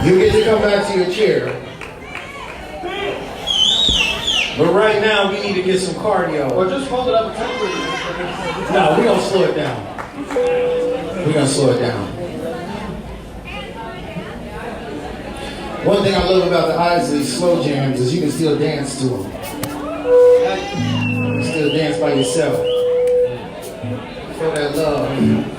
You get to come back to your chair. But right now, we need to get some cardio. Or just hold it up and temporary. No, we're going to slow it down. We're going to slow it down. One thing I love about the Isley slow jams is you can still dance to them. You can still dance by yourself. Feel that love.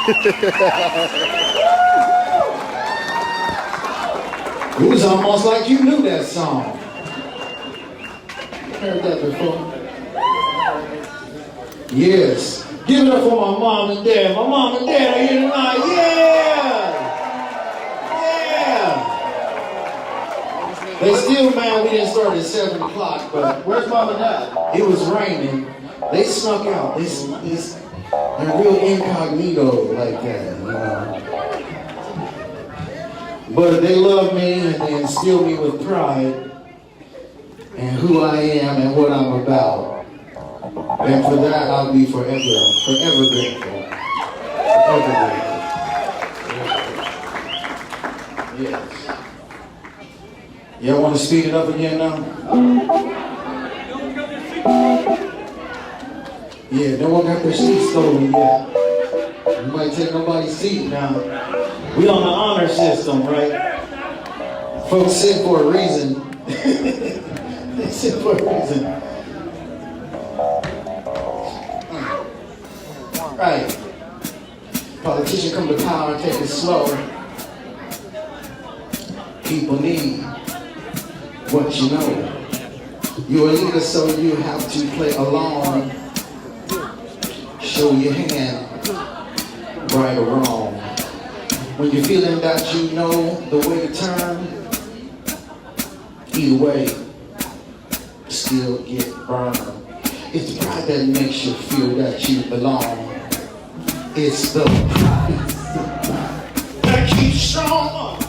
It was almost like you knew that song. Heard that before? Yes. Give it up for my mom and dad. My mom and dad are here tonight. Yeah! Yeah! They still mad we didn't start at 7 o'clock, but Where's mom and dad? it was raining. They snuck out. They're real incognito like that, you know. But they love me and they instill me with pride and who I am and what I'm about. And for that, I'll be forever grateful. Forever grateful. Yes. Y'all want to speed it up again now? Yeah, no one got their seat stolen yet. You might take nobody's seat now. We on the honor system, right? Folks sit for a reason. They sit for a reason. Right. Politician come to power and take it slow. People need what you know. You're a leader, so you have to play along. Show your hand, right or wrong. When you're feeling that you know the way to turn, either way, still get burned. It's pride that makes you feel that you belong. It's the pride that keeps strong.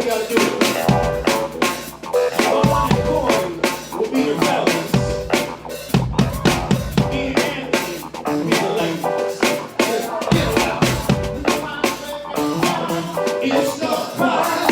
gotta do it. On that coin will be the fellas. Me and Anthony will be the ladies. Get it out. It's the pride.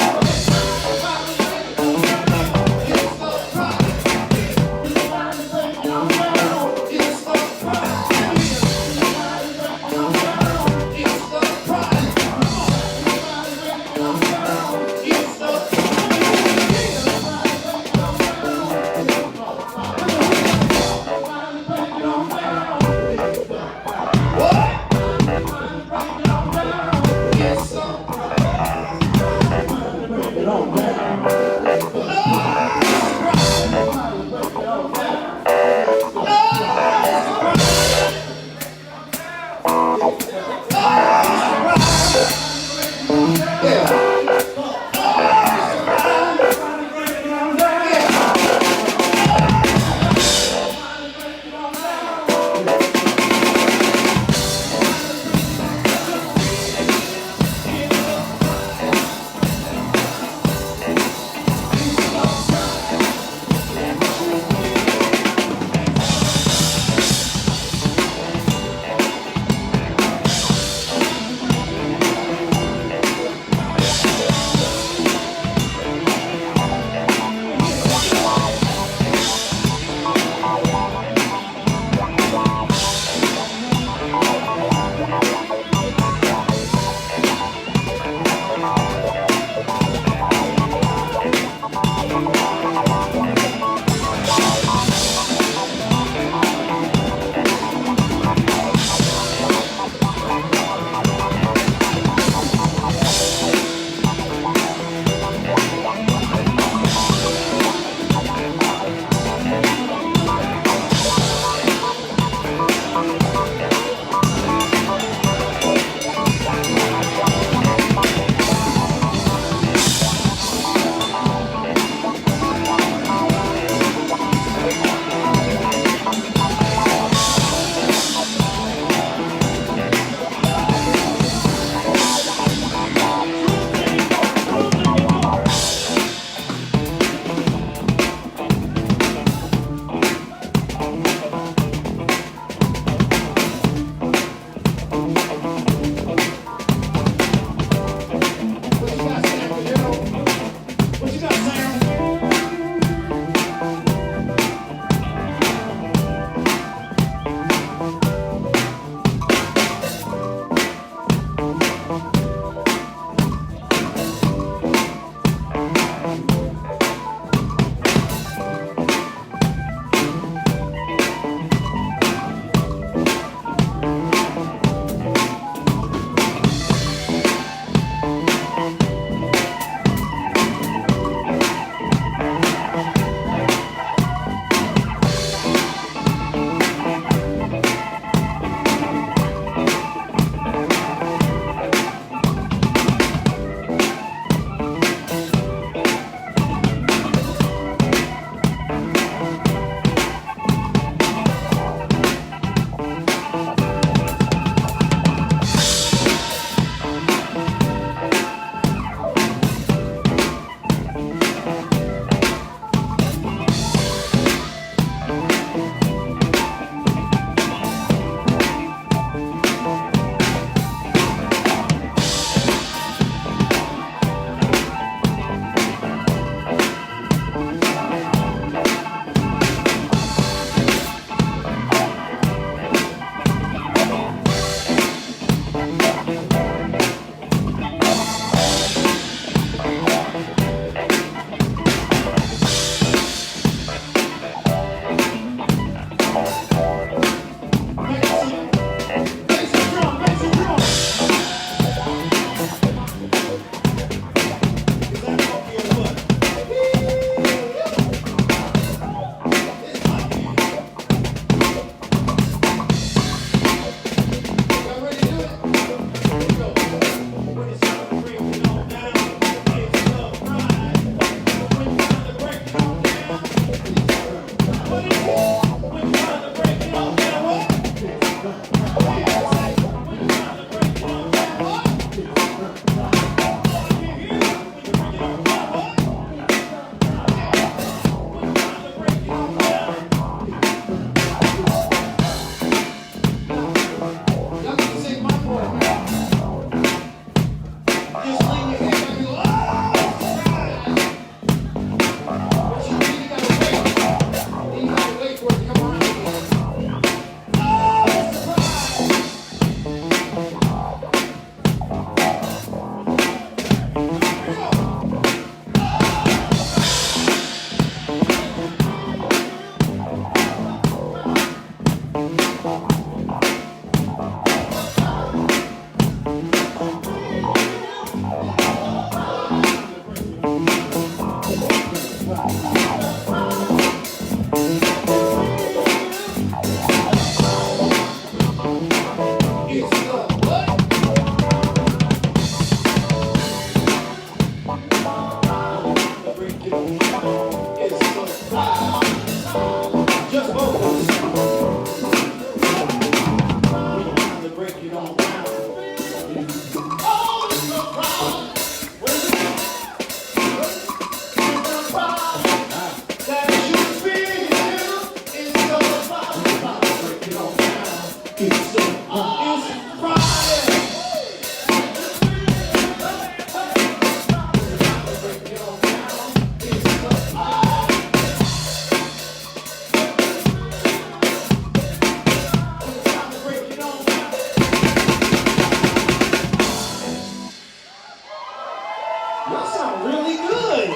Y'all sound really good.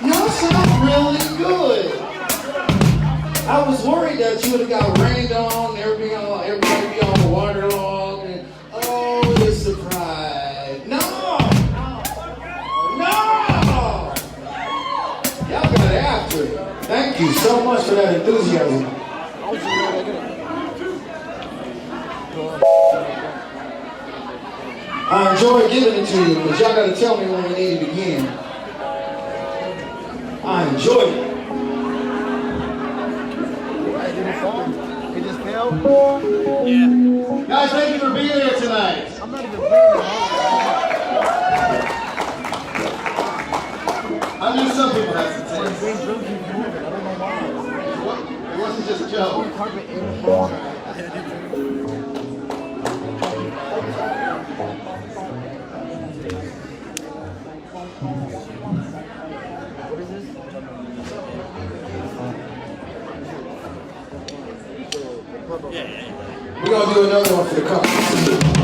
Y'all sound really good. I was worried that you would have got rained on, everybody be on waterlogged, and oh, it's a surprise. No! No! Y'all got after it. Thank you so much for that enthusiasm. I enjoy giving it to you, but y'all gotta tell me when we need it again. I enjoy it. It just fell? Yeah. Guys, thank you for being here tonight. I'm not even playing. I knew some people had some I taste. don't know why. It wasn't just a joke. Carpet in the floor. What is this? We're gonna do another one for the couple.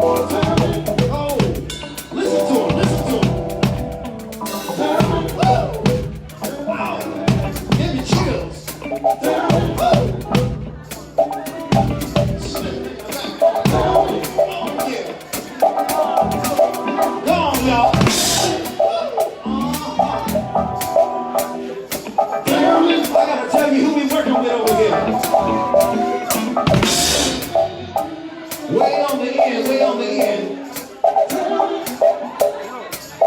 Oh, listen to him, listen to him. Wow, give me chills. Oh, yeah. Go on, y'all. I gotta tell you who we working with over here. Way on the end, way on the end.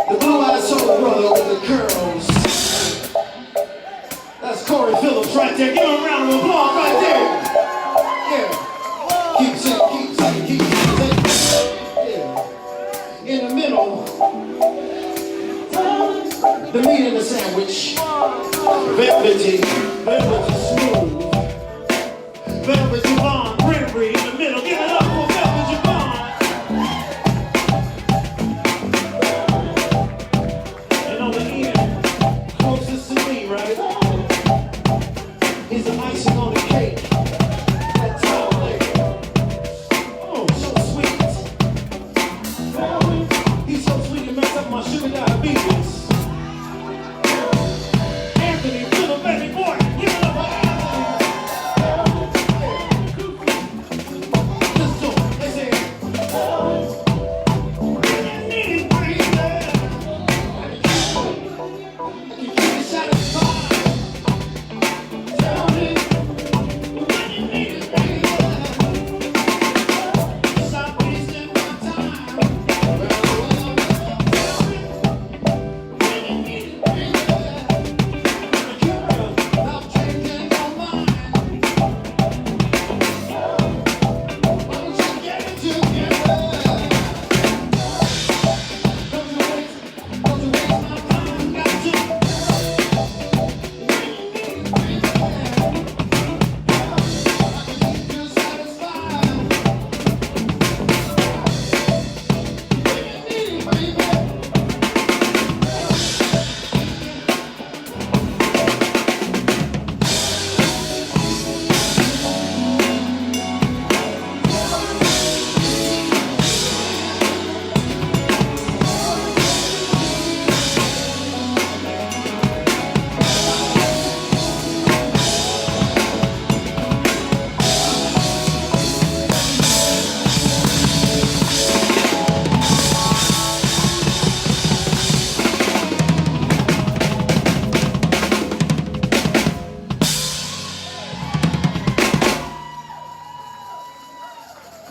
The blue-eyed soul brother with the curls. That's Corey Phillips right there. Give him a round of applause right there. Yeah. Keep singing, keep singing, keep singing. Yeah. In the middle, the meat in the sandwich. Velvety, velvety smooth. Velvet Javon, Brinbury in the middle. Give it up for Velvet Javon. And on the end, closest to me, right? He's the icing on the cake. That tall layer. Oh, so sweet. He's so sweet, he messed up my sugar diabetes. Anthony, little baby boy, give it up for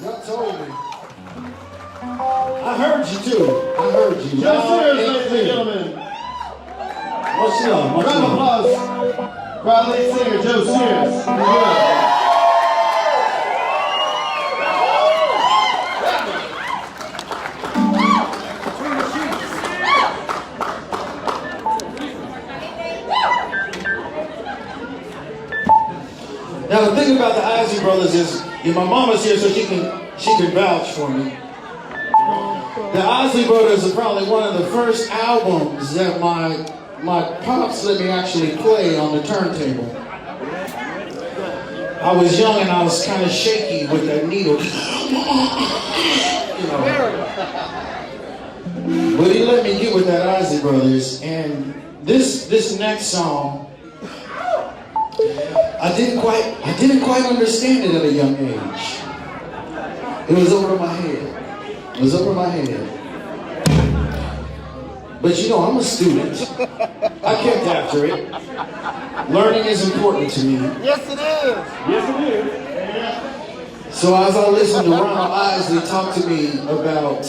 Y'all told me. I heard you too. I heard you. Joe Sears, ladies and gentlemen. What's up? What's Round of up? applause for our lead singer, Joe Sears. Yeah. Now the thing about the Isley Brothers is, my mama's here so she can vouch for me. The Isley Brothers are probably one of the first albums that my pops let me actually play on the turntable. I was young and I was kind of shaky with that needle. You know. But he let me get with that Isley Brothers, and this next song, I didn't quite understand it at a young age. It was over my head. It was over my head. But you know, I'm a student. I kept after it. Learning is important to me. Yes, it is. Yes, it is. So as I listened to Ronald Isley talk to me about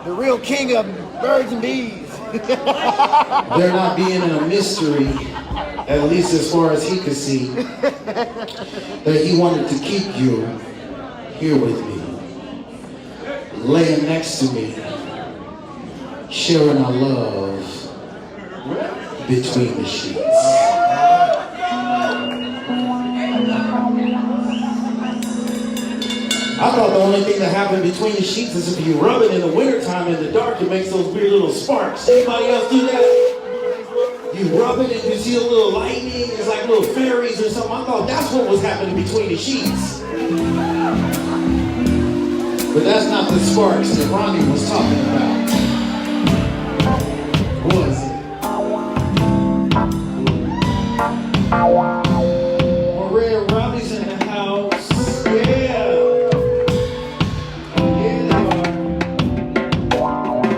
The real king of birds and bees. there not being a mystery, at least as far as he could see, that he wanted to keep you here with me, laying next to me, sharing our love between the sheets. I thought the only thing that happened between the sheets is if you rub it in the wintertime in the dark, it makes those weird little sparks. Anybody else do that? You rub it and you see a little lightning, it's like little fairies or something. I thought that's what was happening between the sheets. But that's not the sparks that Ronnie was talking about. Was it? Maria Robbie's in the house. Yeah. Yeah, they are.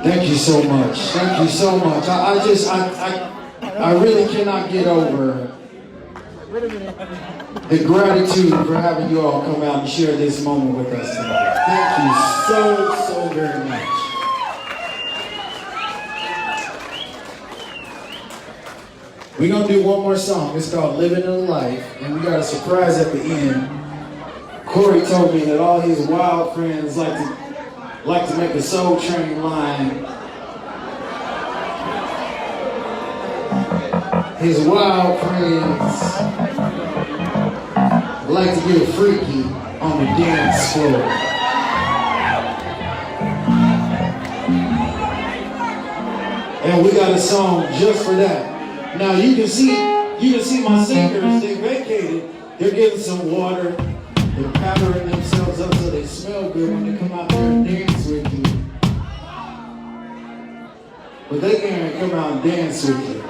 Thank you so much. Thank you so much. I really cannot get over the gratitude for having you all come out and share this moment with us tonight. Thank you so very much. We're going to do one more song. It's called Living a Life, and we got a surprise at the end. Corey told me that all his wild friends like to make a Soul Train line. His wild friends like to get freaky on the dance floor. And we got a song just for that. Now you can see my singers, they vacated. They're getting some water. They're powdering themselves up so they smell good when they come out there and dance with you. But they can't come out and dance with you.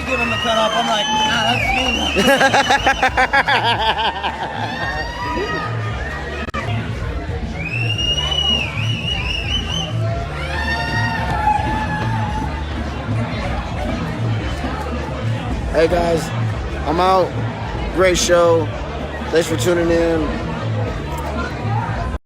give him the cutoff. I'm like, that's Hey guys, I'm out. Great show. Thanks for tuning in.